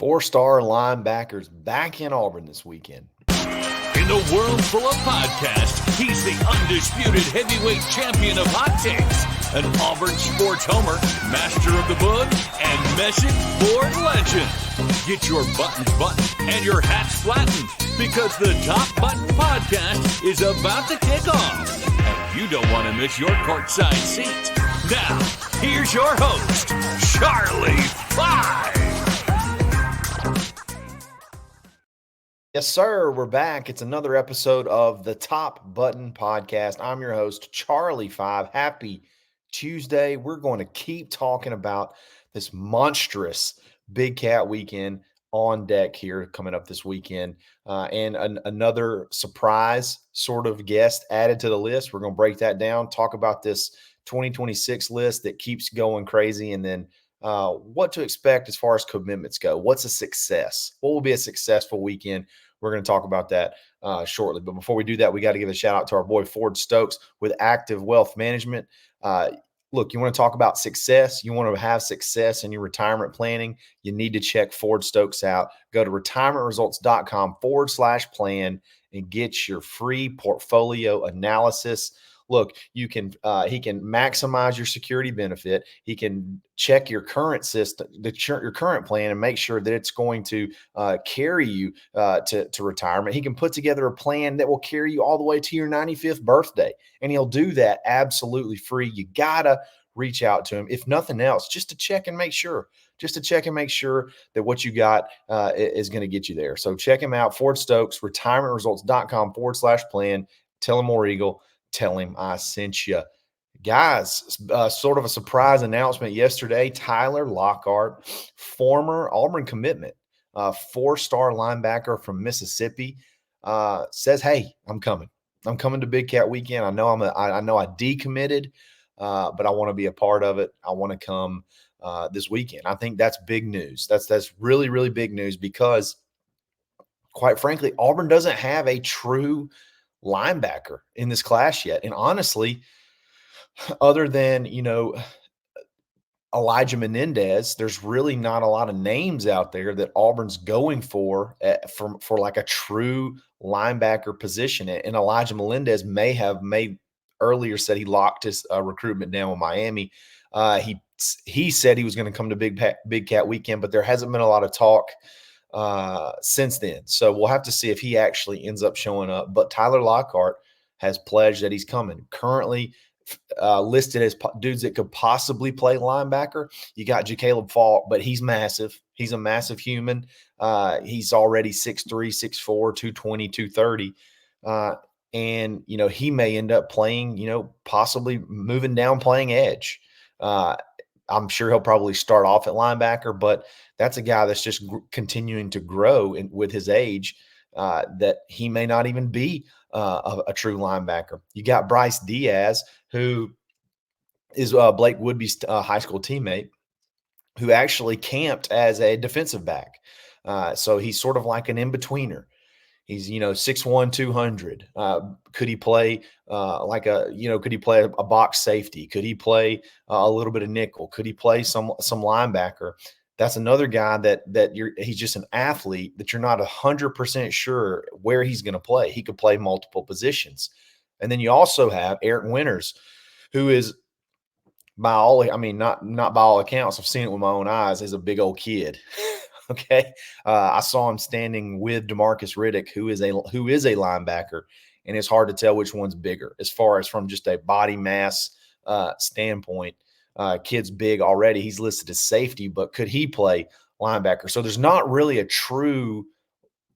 Four-star linebackers back in Auburn this weekend. In a world full of podcasts, he's the undisputed heavyweight champion of hot takes, an Auburn sports homer, master of the book, and message board legend. Get your buttons buttoned and your hats flattened because the Top Button Podcast is about to kick off. And you don't want to miss your courtside seat. Now, here's your host, Charlie Five. Yes, sir. We're back. It's another episode of the Top Button Podcast. I'm your host, Charlie Five. Happy Tuesday. We're going to keep talking about this monstrous Big Cat weekend on deck here coming up this weekend. And another surprise sort of guest added to the list. We're going to break that down, talk about this 2026 list that keeps going crazy, and then what to expect as far as commitments go. What's a success? What will be a successful weekend? We're going to talk about that shortly. But before we do that, we got to give a shout out to our boy Ford Stokes with Active Wealth Management. Look, you want to talk about success? You want to have success in your retirement planning? You need to check Ford Stokes out. Go to retirementresults.com/plan and get your free portfolio analysis. Look, he can maximize your security benefit. He can check your current system, your current plan, and make sure that it's going to carry you to retirement. He can put together a plan that will carry you all the way to your 95th birthday, and he'll do that absolutely free. You gotta reach out to him, if nothing else, just to check and make sure. That what you got is going to get you there. So check him out, Ford Stokes, retirementresults.com/plan. Tell him War Eagle. Tell him I sent you. Guys, sort of a surprise announcement yesterday. Tyler Lockhart, former Auburn commitment, four-star linebacker from Mississippi, says, "Hey, I'm coming. I'm coming to Big Cat weekend. I know I decommitted, but I want to be a part of it. I want to come this weekend." I think that's big news. That's really, really big news because, quite frankly, Auburn doesn't have a true linebacker in this class yet. And honestly, other than, Elijah Menendez, there's really not a lot of names out there that Auburn's going for like a true linebacker position. And Elijah Menendez may earlier said he locked his recruitment down with Miami. He said he was going to come to Big Cat weekend, but there hasn't been a lot of talk since then. So we'll have to see if he actually ends up showing up. But Tyler Lockhart has pledged that he's coming. Currently listed as dudes that could possibly play linebacker. You got Jacaleb Falk, but he's massive. He's a massive human. He's already 6'3", 6'4", 220, 230. And, he may end up playing, possibly moving down playing edge. I'm sure he'll probably start off at linebacker, but that's a guy that's just continuing to grow with his age, that he may not even be a true linebacker. You got Bryce Diaz, who is Blake Woodby's high school teammate, who actually camped as a defensive back. So he's sort of like an in-betweener. He's, 6'1", 200. Could he play could he play a box safety? Could he play a little bit of nickel? Could he play some linebacker? That's another guy he's just an athlete that you're not 100% sure where he's going to play. He could play multiple positions. And then you also have Eric Winters, who is not by all accounts, I've seen it with my own eyes, is a big old kid. Okay. I saw him standing with DeMarcus Riddick, who is a linebacker, and it's hard to tell which one's bigger as far as from just a body mass standpoint. Kid's big already. He's listed as safety, but could he play linebacker? So there's not really a true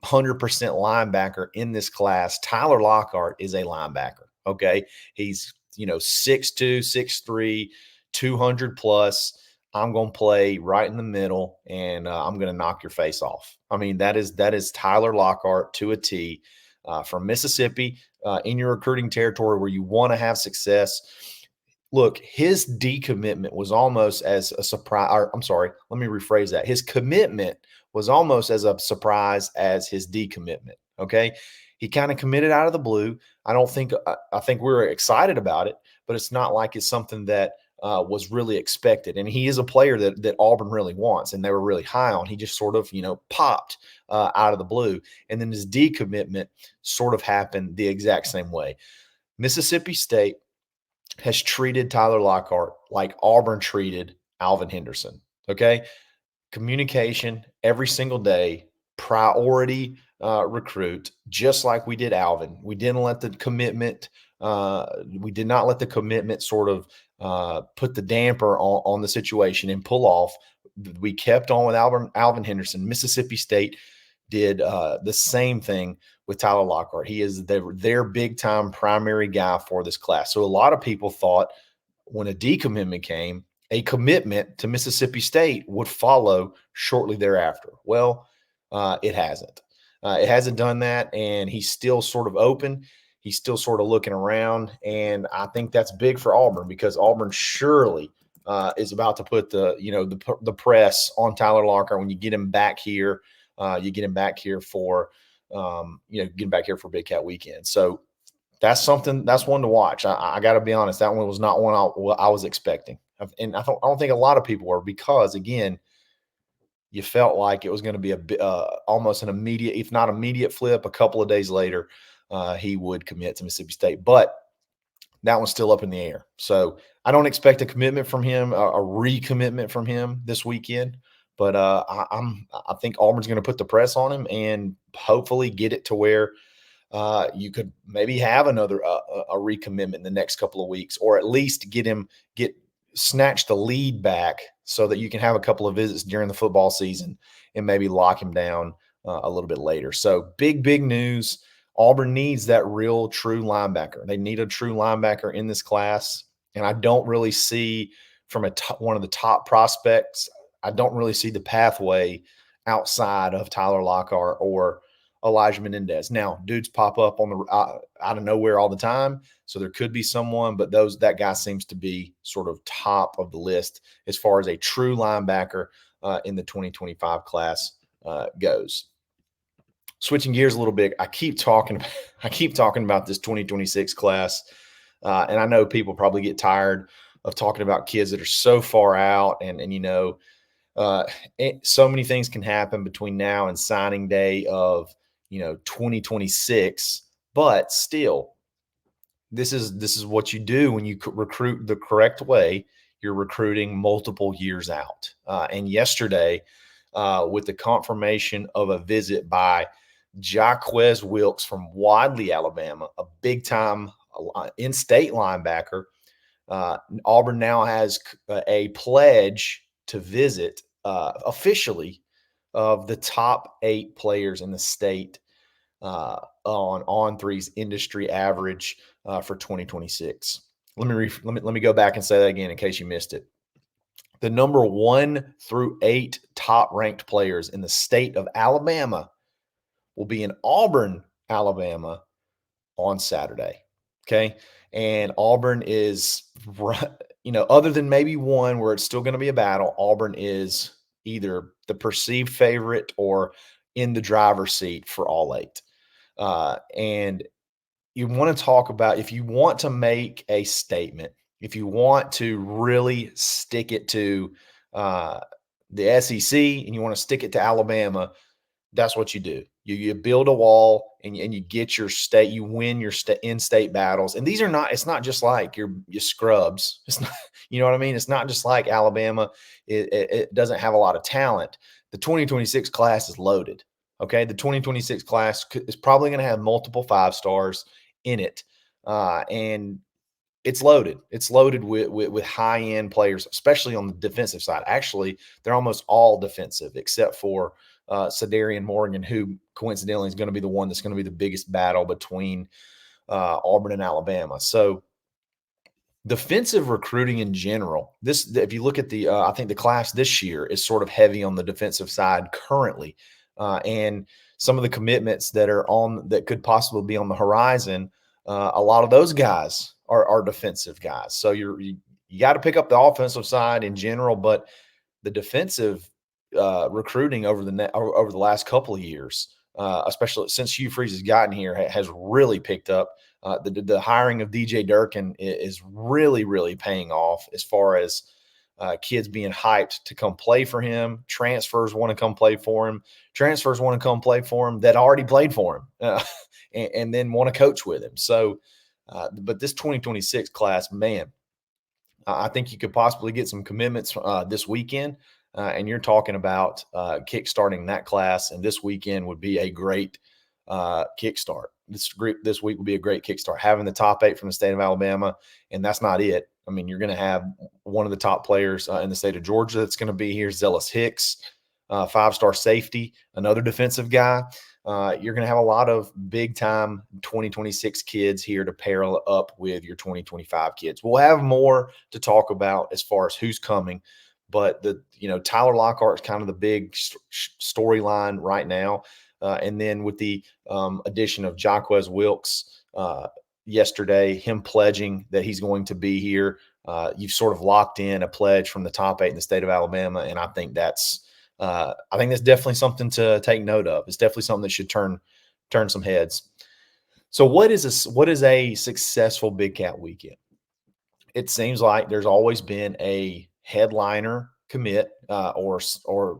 100% linebacker in this class. Tyler Lockhart is a linebacker. Okay. He's, 6'2", 6'3", 200 plus. I'm going to play right in the middle, and I'm going to knock your face off. I mean, that is Tyler Lockhart to a T, from Mississippi, in your recruiting territory where you want to have success. Look, his decommitment was almost as a surprise. Let me rephrase that. His commitment was almost as a surprise as his decommitment. Okay. He kind of committed out of the blue. I think we were excited about it, but it's not like it's something that was really expected. And he is a player that Auburn really wants, and they were really high on. He just sort of, popped out of the blue. And then his decommitment sort of happened the exact same way. Mississippi State has treated Tyler Lockhart like Auburn treated Alvin Henderson. Okay. Communication every single day, priority recruit, just like we did Alvin. We didn't let the commitment, we did not let the commitment sort of put the damper on the situation and pull off. We kept on with Alvin Henderson. Mississippi State did the same thing with Tyler Lockhart. He is their big time primary guy for this class. So a lot of people thought when a decommitment came, a commitment to Mississippi State would follow shortly thereafter. Well, it hasn't. It hasn't done that, and he's still sort of open. He's still sort of looking around, and I think that's big for Auburn because Auburn surely is about to put the press on Tyler Lockhart when you get him back here. You get him back here for get him back here for Big Cat Weekend. So that's one to watch. I got to be honest, that one was not one I was expecting, and I don't think a lot of people were because again, you felt like it was going to be almost an immediate, if not immediate flip. A couple of days later, he would commit to Mississippi State, but that one's still up in the air. So I don't expect a commitment from him, a recommitment from him this weekend. But I think Auburn's going to put the press on him and hopefully get it to where you could maybe have another a recommitment in the next couple of weeks, or at least snatch the lead back so that you can have a couple of visits during the football season and maybe lock him down a little bit later. So big news. Auburn needs that real true linebacker. They need a true linebacker in this class. And I don't really see from one of the top prospects, I don't really see the pathway outside of Tyler Lockhart or Elijah Menendez. Now, dudes pop up on out of nowhere all the time, so there could be someone, but that guy seems to be sort of top of the list as far as a true linebacker in the 2025 class goes. Switching gears a little bit, I keep talking about this 2026 class, and I know people probably get tired of talking about kids that are so far out, and so many things can happen between now and signing day of 2026, but still, this is what you do when you recruit the correct way. You're recruiting multiple years out. And yesterday, with the confirmation of a visit by Jaquez Wilkes from Wadley, Alabama, a big-time in-state linebacker, Auburn now has a pledge to visit officially of the top 8 players in the state on three's industry average for 2026. Let me go back and say that again in case you missed it. The number 1 through 8 top ranked players in the state of Alabama will be in Auburn, Alabama on Saturday. Okay. And Auburn is, other than maybe one where it's still going to be a battle, Auburn is either the perceived favorite or in the driver's seat for all 8. And you want to talk about, if you want to make a statement, if you want to really stick it to the SEC and you want to stick it to Alabama, that's what you do. You build a wall and you get your state, you win your in-state battles. And these are not, it's not just like your scrubs. It's not, you know what I mean? It's not just like Alabama. It doesn't have a lot of talent. The 2026 class is loaded. Okay. The 2026 class is probably going to have multiple 5 stars in it. And it's loaded. It's loaded with high-end players, especially on the defensive side. Actually, they're almost all defensive except for Sadarian Morgan, who coincidentally is going to be the one that's going to be the biggest battle between Auburn and Alabama. So defensive recruiting in general, if you look at I think the class this year is sort of heavy on the defensive side currently. And some of the commitments that could possibly be on the horizon, a lot of those guys are defensive guys. So you got to pick up the offensive side in general, but the defensive recruiting over the last couple of years especially since Hugh Freeze has gotten here, has really picked up. The hiring of DJ Durkin is really, really paying off as far as kids being hyped to come play for him. Transfers want to come play for him. Transfers want to come play for him that already played for him and then want to coach with him. So, but this 2026 class, man, I think you could possibly get some commitments this weekend. And you're talking about kickstarting that class, and this weekend would be a great kickstart. This week will be a great kickstart. Having the top 8 from the state of Alabama, and that's not it. I mean, you're going to have one of the top players in the state of Georgia that's going to be here, Zealous Hicks, 5-star safety, another defensive guy. You're going to have a lot of big-time 2026 kids here to pair up with your 2025 kids. We'll have more to talk about as far as who's coming, but Tyler Lockhart is kind of the big storyline right now. And then with the addition of Jaquez Wilkes yesterday, him pledging that he's going to be here, you've sort of locked in a pledge from the top 8 in the state of Alabama, and I think that's definitely something to take note of. It's definitely something that should turn some heads. So what is a successful Big Cat weekend? It seems like there's always been a headliner commit or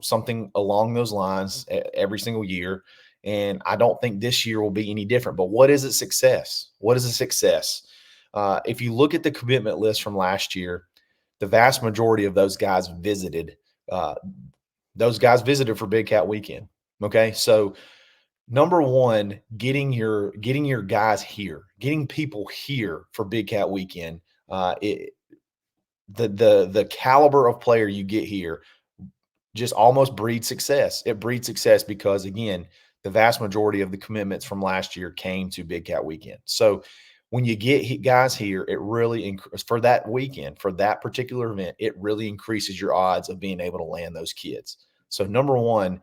something along those lines every single year. And I don't think this year will be any different. But what is a success? What is a success? If you look at the commitment list from last year, the vast majority of those guys visited for Big Cat weekend. Okay. So number one, getting your guys here, getting people here for Big Cat weekend, the caliber of player you get here just almost breeds success. It breeds success because, again, the vast majority of the commitments from last year came to Big Cat weekend. So when you get guys here, it really for that weekend, for that particular event, it really increases your odds of being able to land those kids. So number one,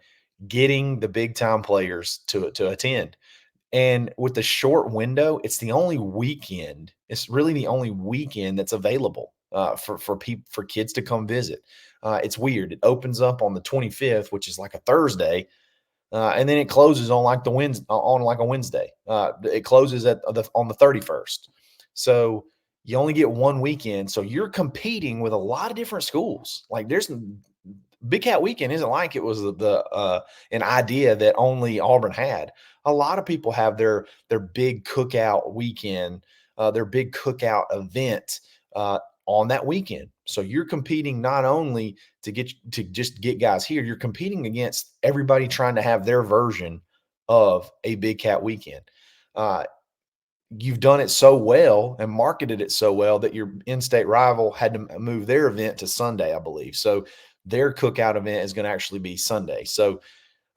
getting the big time players to attend. And with the short window, it's the only weekend. It's really the only weekend that's available for kids to come visit. It's weird. It opens up on the 25th, which is like a Thursday, and then it closes on like a Wednesday. It closes on the 31st. So you only get one weekend. So you're competing with a lot of different schools. Like there's Big Cat weekend isn't like it was an idea that only Auburn had. A lot of people have their big cookout weekend, their big cookout event on that weekend. So you're competing not only to just get guys here, you're competing against everybody trying to have their version of a Big Cat weekend. You've done it so well and marketed it so well that your in-state rival had to move their event to Sunday, I believe. So their cookout event is going to actually be Sunday. So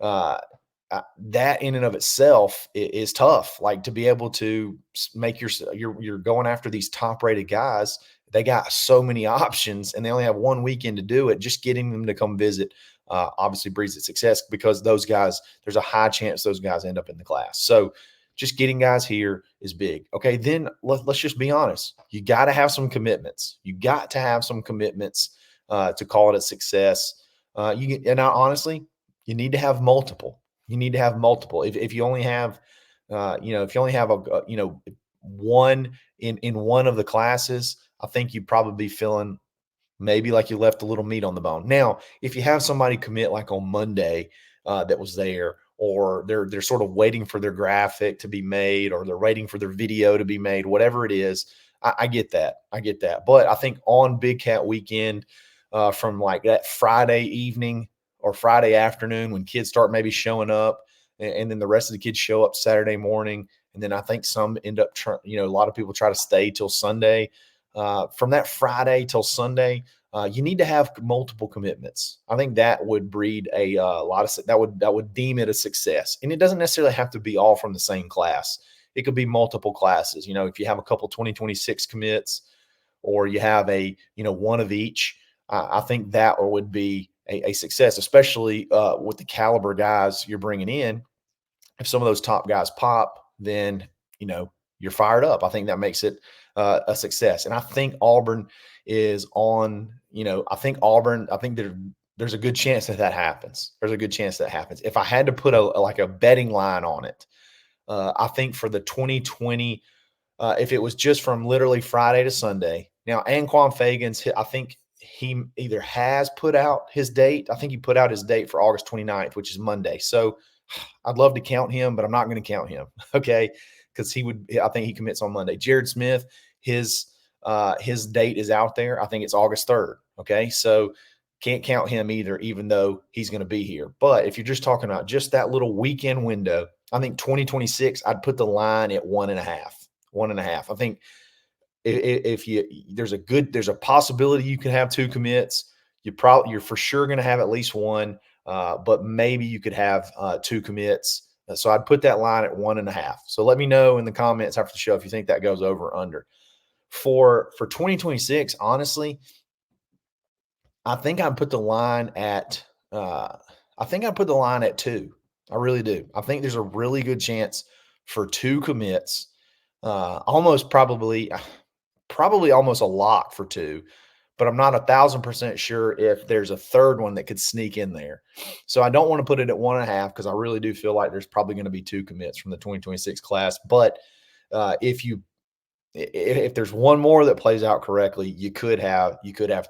that in and of itself is tough. Like to be able to make you're going after these top-rated guys. They got so many options, and they only have one weekend to do it. Just getting them to come visit obviously breeds its success because those guys, there's a high chance those guys end up in the class. So just getting guys here is big. Okay, then let's just be honest. You got to have some commitments. You got to have some commitments to call it a success. Honestly, you need to have multiple. You need to have multiple. If you only have, if you only have one in one of the classes, I think you'd probably be feeling maybe like you left a little meat on the bone. Now, if you have somebody commit like on Monday that was there, or they're sort of waiting for their graphic to be made, or they're waiting for their video to be made, whatever it is, I get that. I get that. But I think on Big Cat weekend, from like that Friday evening or Friday afternoon when kids start maybe showing up, and then the rest of the kids show up Saturday morning, and then I think some end up a lot of people try to stay till Sunday. From that Friday till Sunday, you need to have multiple commitments. I think that would breed a lot of that would deem it a success. And it doesn't necessarily have to be all from the same class. It could be multiple classes. If you have a couple 2026 commits, or you have one of each, I think that would be a success, especially with the caliber guys you're bringing in. If some of those top guys pop, then you're fired up. I think that makes it a success. And I think Auburn is on. I think there's a good chance that happens. There's a good chance that happens. If I had to put like a betting line on it, I think for the 2020, if it was just from literally Friday to Sunday. Now, Anquan Fagans, I think he either has put out his date. I think he put out his date for August 29th, which is Monday. So I'd love to count him, but I'm not going to count him. Okay. Because I think he commits on Monday. Jared Smith, his date is out there. I think it's August 3rd. Okay. So can't count him either, even though he's going to be here. But if you're just talking about just that little weekend window, I think 2026, I'd put the line at 1.5. 1.5. I think if there's a possibility you can have 2 commits. You're for sure going to have at least one, but maybe you could have 2 commits. So I'd put that line at 1.5. So let me know in the comments after the show if you think that goes over or under. For 2026, honestly, I think I'd put the line at 2. I really do. I think there's a really good chance for 2 commits. Almost probably almost a lock for 2, but I'm not 1,000% sure if there's a third one that could sneak in there. So I don't want to put it at 1.5 because I really do feel like there's probably going to be 2 commits from the 2026 class. But if there's one more that plays out correctly, you could have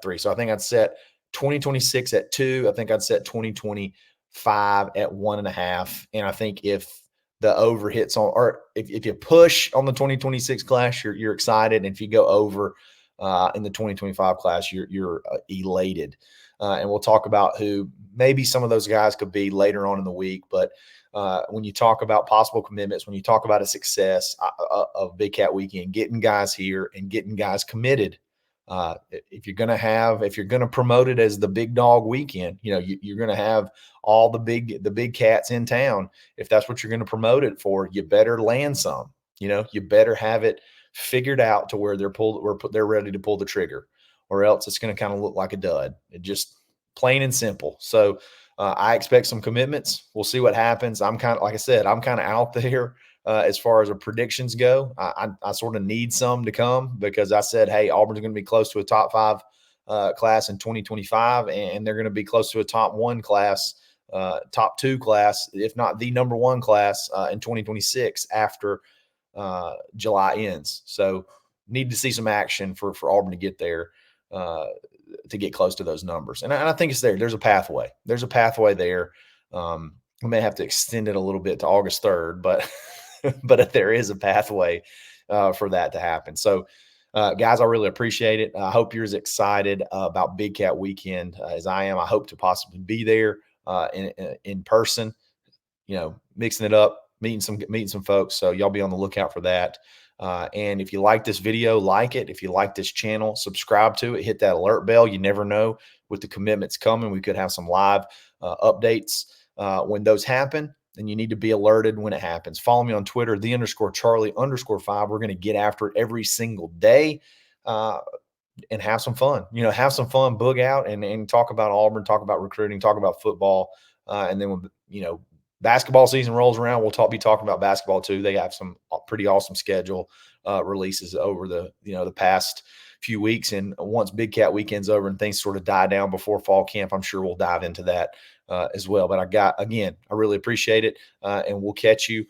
3. So I think I'd set 2026 at 2. I think I'd set 2025 at 1.5. And I think if the over hits on, or if you push on the 2026 class, you're excited. And if you go over in the 2025 class, you're elated. And we'll talk about who maybe some of those guys could be later on in the week. But when you talk about possible commitments, when you talk about a success of Big Cat Weekend, getting guys here and getting guys committed, if you're going to promote it as the big dog weekend, you're going to have all the big cats in town. If that's what you're going to promote it for, you better land some. You better have it figured out to where they're ready to pull the trigger, or else it's going to kind of look like a dud. It just plain and simple. So I expect some commitments. We'll see what happens. I'm kind of out there as far as predictions go. I sort of need some to come because I said, hey, Auburn's going to be close to a top 5 class in 2025, and they're going to be close to a top 1 class, top 2 class, if not the number 1 class in 2026 after July ends. So need to see some action for Auburn to get there. To get close to those numbers. And I think it's there. There's a pathway. There's a pathway there. We may have to extend it a little bit to August 3rd, but there is a pathway for that to happen. So, guys, I really appreciate it. I hope you're as excited about Big Cat Weekend as I am. I hope to possibly be there in person, mixing it up, meeting some folks. So y'all be on the lookout for that. And if you like this video, like it. If you like this channel, subscribe to it. Hit that alert bell. You never know with the commitments coming. We could have some live updates when those happen, and you need to be alerted when it happens. Follow me on Twitter, _Charlie_5. We're going to get after it every single day and have some fun. Have some fun, boog out, and talk about Auburn, talk about recruiting, talk about football. And then when, basketball season rolls around, we'll be talking about basketball too. They have some pretty awesome schedule releases over the past few weeks. And once Big Cat Weekend's over and things sort of die down before fall camp, I'm sure we'll dive into that as well. But I really appreciate it. And we'll catch you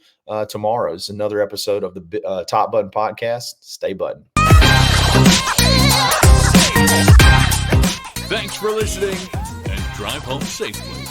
tomorrow. It's another episode of the Top Button Podcast. Stay button. Thanks for listening, and drive home safely.